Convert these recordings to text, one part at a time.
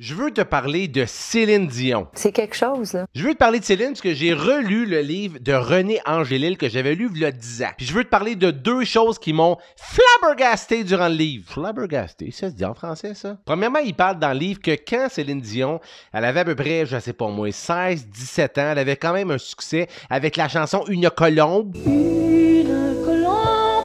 Je veux te parler de Céline Dion. C'est quelque chose, là. Je veux te parler de Céline parce que j'ai relu le livre de René Angélil que j'avais lu il y a 10 ans. Puis je veux te parler de deux choses qui m'ont flabbergasté durant le livre. Flabbergasté, ça se dit en français, ça? Premièrement, il parle dans le livre que quand Céline Dion, elle avait à peu près, je sais pas moi, 16, 17 ans, elle avait quand même un succès avec la chanson Une colombe.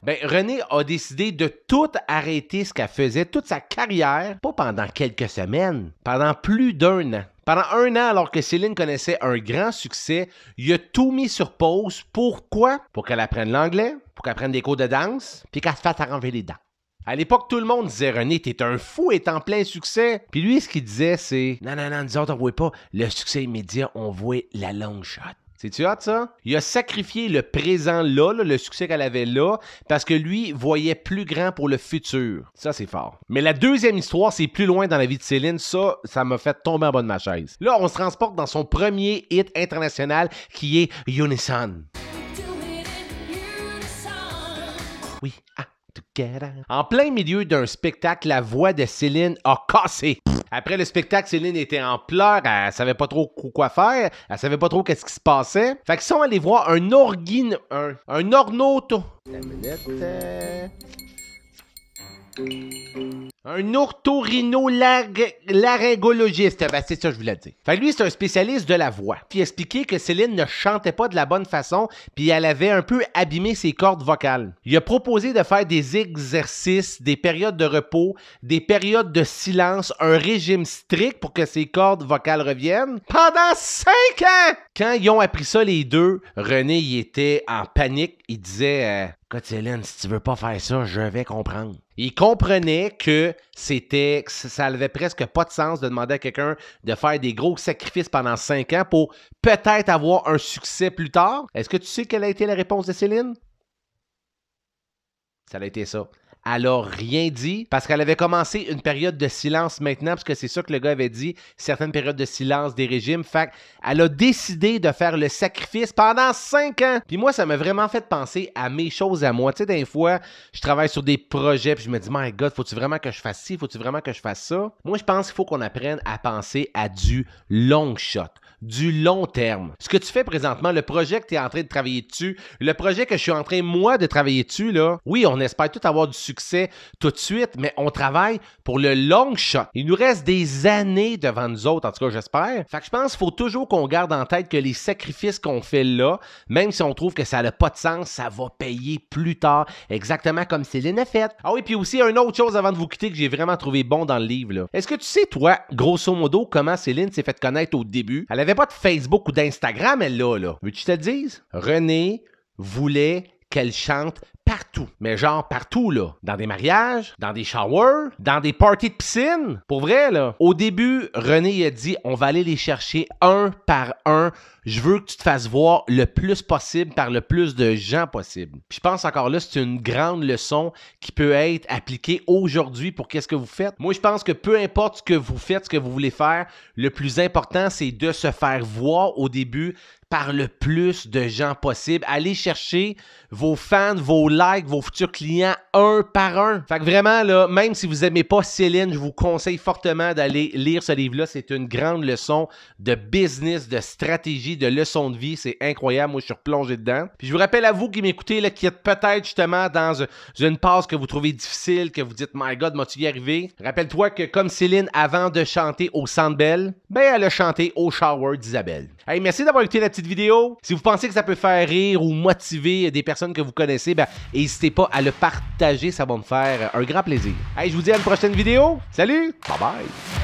Ben, René a décidé de tout arrêter ce qu'elle faisait, toute sa carrière, pas pendant quelques semaines, pendant plus d'1 an. Pendant 1 an, alors que Céline connaissait un grand succès, il a tout mis sur pause. Pourquoi? Pour qu'elle apprenne l'anglais, pour qu'elle prenne des cours de danse, puis qu'elle se fasse arranger les dents. À l'époque, tout le monde disait « René, t'es un fou, est en plein succès. » Puis lui, ce qu'il disait, c'est « Non, nous autres, on voit pas le succès immédiat, on voit la long shot. » C'est-tu hot, ça? Il a sacrifié le présent là, le succès qu'elle avait là, parce que lui voyait plus grand pour le futur. Ça, c'est fort. Mais la deuxième histoire, c'est plus loin dans la vie de Céline. Ça m'a fait tomber en bas de ma chaise. Là, on se transporte dans son premier hit international qui est Unison. Oui, en plein milieu d'un spectacle, la voix de Céline a cassé. Après le spectacle, Céline était en pleurs, elle savait pas trop quoi faire, elle savait pas trop qu'est-ce qui se passait. Fait qu'ils sont allés voir un otorhinolaryngologiste. Ben, c'est ça que je voulais dire. Fait que lui, c'est un spécialiste de la voix. Puis il a expliqué que Céline ne chantait pas de la bonne façon, puis elle avait un peu abîmé ses cordes vocales. Il a proposé de faire des exercices, des périodes de repos, des périodes de silence, un régime strict pour que ses cordes vocales reviennent pendant 5 ans! Quand ils ont appris ça, les deux, René, il était en panique. Il disait écoute, Céline, si tu veux pas faire ça, je vais comprendre. Il comprenait que ça avait presque pas de sens de demander à quelqu'un de faire des gros sacrifices pendant 5 ans pour peut-être avoir un succès plus tard. Est-ce que tu sais quelle a été la réponse de Céline? Ça a été ça. Elle a rien dit parce qu'elle avait commencé une période de silence maintenant, parce que c'est ça que le gars avait dit, certaines périodes de silence des régimes. Fait qu'elle a décidé de faire le sacrifice pendant 5 ans. Puis moi, ça m'a vraiment fait penser à mes choses à moi. Tu sais, des fois, je travaille sur des projets, puis je me dis, my God, faut-tu vraiment que je fasse ci? Faut-tu vraiment que je fasse ça? Moi, je pense qu'il faut qu'on apprenne à penser à du long shot, du long terme. Ce que tu fais présentement, le projet que tu es en train de travailler dessus, le projet que je suis en train, moi, de travailler dessus, là, oui, on espère tout avoir du succès tout de suite, mais on travaille pour le long shot. Il nous reste des années devant nous autres, en tout cas, j'espère. Fait que je pense qu'il faut toujours qu'on garde en tête que les sacrifices qu'on fait là, même si on trouve que ça n'a pas de sens, ça va payer plus tard, exactement comme Céline a fait. Ah oui, puis aussi, une autre chose avant de vous quitter que j'ai vraiment trouvé bon dans le livre, là. Est-ce que tu sais, toi, grosso modo, comment Céline s'est fait connaître au début? Elle avait pas de Facebook ou d'Instagram, elle là. Veux-tu que je te le dise? René voulait qu'elle chante partout. Mais genre partout, là. Dans des mariages, dans des showers, dans des parties de piscine. Pour vrai, là. Au début, René a dit, on va aller les chercher un par un. Je veux que tu te fasses voir le plus possible par le plus de gens possible. Puis je pense encore là, c'est une grande leçon qui peut être appliquée aujourd'hui pour qu'est-ce que vous faites. Moi, je pense que peu importe ce que vous faites, ce que vous voulez faire, le plus important, c'est de se faire voir au début par le plus de gens possible. Allez chercher vos fans, vos likes, vos futurs clients un par un. Fait que vraiment, là, même si vous n'aimez pas Céline, je vous conseille fortement d'aller lire ce livre-là. C'est une grande leçon de business, de stratégie, de leçon de vie. C'est incroyable. Moi, je suis replongé dedans. Puis je vous rappelle à vous qui m'écoutez, là, qui êtes peut-être justement dans une passe que vous trouvez difficile, que vous dites « My God, m'as-tu y arrivé? » Rappelle-toi que comme Céline, avant de chanter au Centre Bell, ben elle a chanté au shower d'Isabelle. Hey, merci d'avoir écouté la petite vidéo. Si vous pensez que ça peut faire rire ou motiver des personnes que vous connaissez, ben n'hésitez pas à le partager. Ça va me faire un grand plaisir. Hey, je vous dis à une prochaine vidéo. Salut! Bye bye!